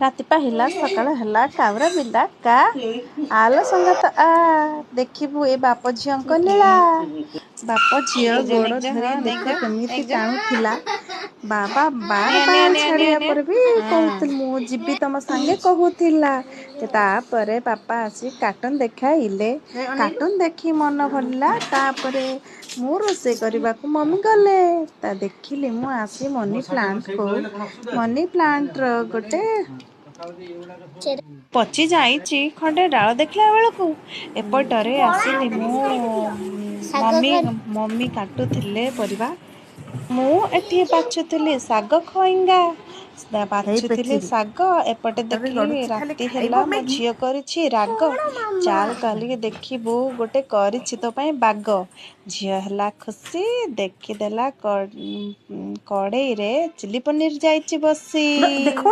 ରାତି ପାହିଲା ସକାଳ ହେଲା କାଉରା ବିଲା କା ଆଲ ସଙ୍ଗାତ ଆ ଦେଖିବୁ ଏ ବାପ ଝିଅଙ୍କ ଲୀଳା। ବାପ ଝିଅ ଗୋଡ଼ ଧରି ଦେଖ କେମିତି ଟାଣୁଥିଲା। ବାବା ବାର ବାର ଛାଡ଼ିବା ପରେ ବି କହୁଥିଲି ମୁଁ ଯିବି ତମ ସାଙ୍ଗେ କହୁଥିଲା। ତାପରେ ବାପା ଆସି କାର୍ଟୁନ ଦେଖାଇଲେ। କାର୍ଟୁନ ଦେଖି ମନ ଭରିଲା। ତାପରେ ମୁଁ ରୋଷେଇ କରିବାକୁ ମମି ଗଲେ। ତା ଦେଖିଲି ମୁଁ ଆସି ମନି ପ୍ଲାଣ୍ଟର ଗୋଟେ ପଚି ଯାଇଛି ଖଣ୍ଡେ ଡାଳ ଦେଖିଲା ବେଳକୁ ଏପଟରେ ଆସିଲି ମମି କାଟୁଥିଲେ ପରିବା। ମୁଁ ଏଠି ବାଛୁଥିଲି ଶାଗ ଖଇଙ୍ଗା। ବାଛୁଥିଲି ଶାଗ ଏପଟେ ଦେଖିଲି ରାତି ହେଲା ମୋ ଝିଅ କରିଛି ରାଗ। ଚାଲ କାଲିକି ଦେଖିବୁ ଗୋଟେ କରିଛି ତୋ ପାଇଁ ବାଗ। ଝିଅ ହେଲା ଖୁସି ଦେଖିଦେଲା କଡ଼େଇରେ ଚିଲି ପନିର ଯାଇଛି ବସି।